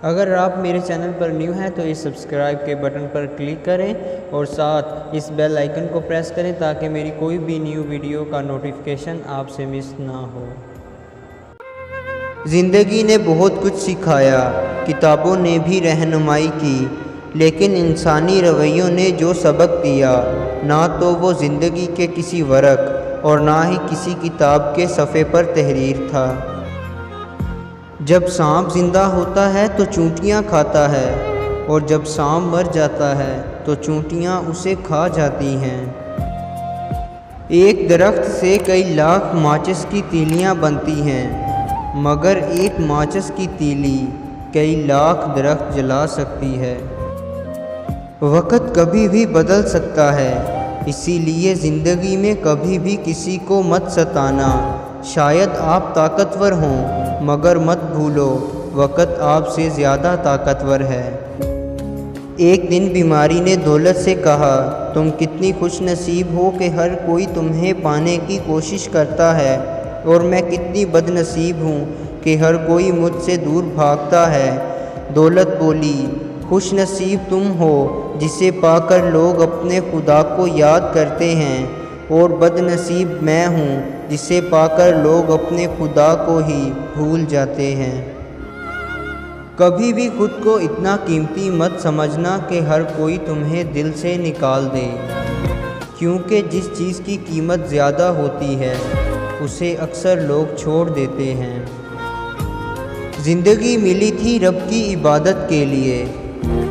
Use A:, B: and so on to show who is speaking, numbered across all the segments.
A: اگر آپ میرے چینل پر نیو ہیں تو اس سبسکرائب کے بٹن پر کلک کریں اور ساتھ اس بیل آئیکن کو پریس کریں تاکہ میری کوئی بھی نیو ویڈیو کا نوٹیفیکیشن آپ سے مس نہ ہو۔
B: زندگی نے بہت کچھ سکھایا، کتابوں نے بھی رہنمائی کی، لیکن انسانی رویوں نے جو سبق دیا نہ تو وہ زندگی کے کسی ورق اور نہ ہی کسی کتاب کے صفحے پر تحریر تھا۔ جب سانپ زندہ ہوتا ہے تو چونٹیاں کھاتا ہے، اور جب سانپ مر جاتا ہے تو چونٹیاں اسے کھا جاتی ہیں۔ ایک درخت سے کئی لاکھ ماچس کی تیلیاں بنتی ہیں، مگر ایک ماچس کی تیلی کئی لاکھ درخت جلا سکتی ہے۔ وقت کبھی بھی بدل سکتا ہے، اسی لیے زندگی میں کبھی بھی کسی کو مت ستانا۔ شاید آپ طاقتور ہوں، مگر مت بھولو وقت آپ سے زیادہ طاقتور ہے۔ ایک دن بیماری نے دولت سے کہا، تم کتنی خوش نصیب ہو کہ ہر کوئی تمہیں پانے کی کوشش کرتا ہے، اور میں کتنی بد نصیب ہوں کہ ہر کوئی مجھ سے دور بھاگتا ہے۔ دولت بولی، خوش نصیب تم ہو جسے پا کر لوگ اپنے خدا کو یاد کرتے ہیں، اور بد نصیب میں ہوں جسے پا کر لوگ اپنے خدا کو ہی بھول جاتے ہیں۔ کبھی بھی خود کو اتنا قیمتی مت سمجھنا کہ ہر کوئی تمہیں دل سے نکال دے، کیونکہ جس چیز کی قیمت زیادہ ہوتی ہے اسے اکثر لوگ چھوڑ دیتے ہیں۔ زندگی ملی تھی رب کی عبادت کے لیے،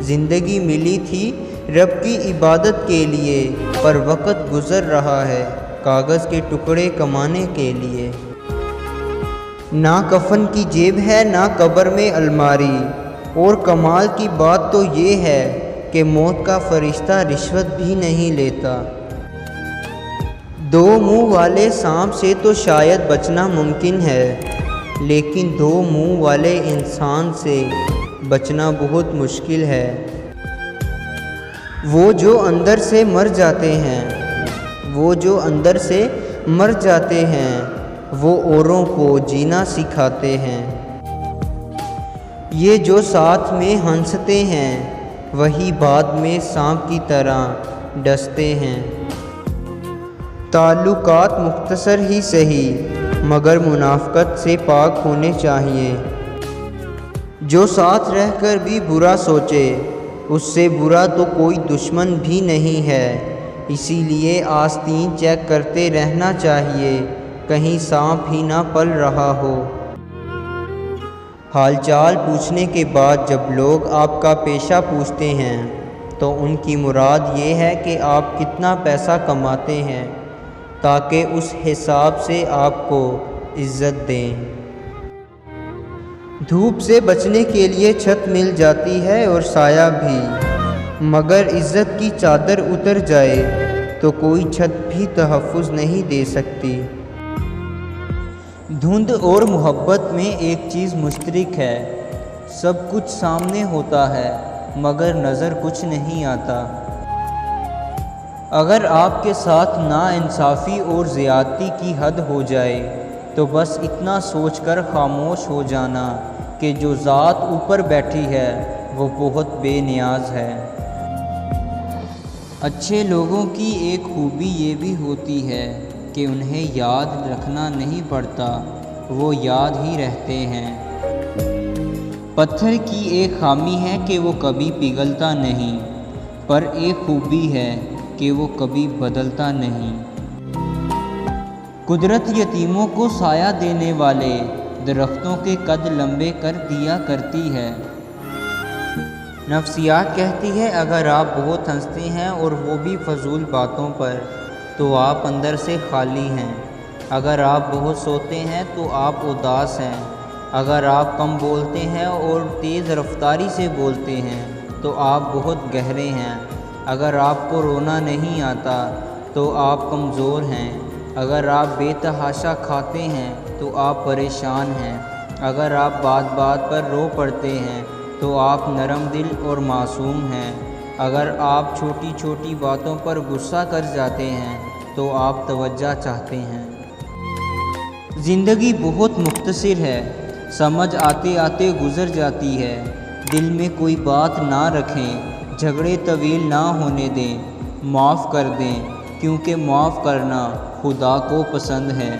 B: زندگی ملی تھی رب کی عبادت کے لیے، پر وقت گزر رہا ہے کاغذ کے ٹکڑے کمانے کے لیے۔ نہ کفن کی جیب ہے نہ قبر میں الماری، اور کمال کی بات تو یہ ہے کہ موت کا فرشتہ رشوت بھی نہیں لیتا۔ دو منہ والے سانپ سے تو شاید بچنا ممکن ہے، لیکن دو منہ والے انسان سے بچنا بہت مشکل ہے۔ وہ جو اندر سے مر جاتے ہیں، وہ جو اندر سے مر جاتے ہیں، وہ اوروں کو جینا سکھاتے ہیں۔ یہ جو ساتھ میں ہنستے ہیں، وہی بعد میں سانپ کی طرح ڈستے ہیں۔ تعلقات مختصر ہی سہی، مگر منافقت سے پاک ہونے چاہیے۔ جو ساتھ رہ کر بھی برا سوچے، اس سے برا تو کوئی دشمن بھی نہیں ہے۔ اسی لیے آستین چیک کرتے رہنا چاہیے، کہیں سانپ ہی نہ پل رہا ہو۔ حال چال پوچھنے کے بعد جب لوگ آپ کا پیشہ پوچھتے ہیں تو ان کی مراد یہ ہے کہ آپ کتنا پیسہ کماتے ہیں، تاکہ اس حساب سے آپ کو عزت دیں۔ دھوپ سے بچنے کے لیے چھت مل جاتی ہے اور سایہ بھی، مگر عزت کی چادر اتر جائے تو کوئی چھت بھی تحفظ نہیں دے سکتی۔ دھند اور محبت میں ایک چیز مشترک ہے، سب کچھ سامنے ہوتا ہے مگر نظر کچھ نہیں آتا۔ اگر آپ کے ساتھ ناانصافی اور زیادتی کی حد ہو جائے تو بس اتنا سوچ کر خاموش ہو جانا کہ جو ذات اوپر بیٹھی ہے وہ بہت بے نیاز ہے۔ اچھے لوگوں کی ایک خوبی یہ بھی ہوتی ہے کہ انہیں یاد رکھنا نہیں پڑتا، وہ یاد ہی رہتے ہیں۔ پتھر کی ایک خامی ہے کہ وہ کبھی پگھلتا نہیں، پر ایک خوبی ہے کہ وہ کبھی بدلتا نہیں۔ قدرت یتیموں کو سایہ دینے والے درختوں کے قد لمبے کر دیا کرتی ہے۔ نفسیات کہتی ہے اگر آپ بہت ہنستے ہیں اور وہ بھی فضول باتوں پر تو آپ اندر سے خالی ہیں۔ اگر آپ بہت سوتے ہیں تو آپ اداس ہیں۔ اگر آپ کم بولتے ہیں اور تیز رفتاری سے بولتے ہیں تو آپ بہت گہرے ہیں۔ اگر آپ کو رونا نہیں آتا تو آپ کمزور ہیں۔ اگر آپ بے تحاشا کھاتے ہیں تو آپ پریشان ہیں۔ اگر آپ بات بات پر رو پڑتے ہیں تو آپ نرم دل اور معصوم ہیں۔ اگر آپ چھوٹی چھوٹی باتوں پر غصہ کر جاتے ہیں تو آپ توجہ چاہتے ہیں۔ زندگی بہت مختصر ہے، سمجھ آتے آتے گزر جاتی ہے۔ دل میں کوئی بات نہ رکھیں، جھگڑے طویل نہ ہونے دیں، معاف کر دیں کیونکہ معاف کرنا خدا کو پسند ہے۔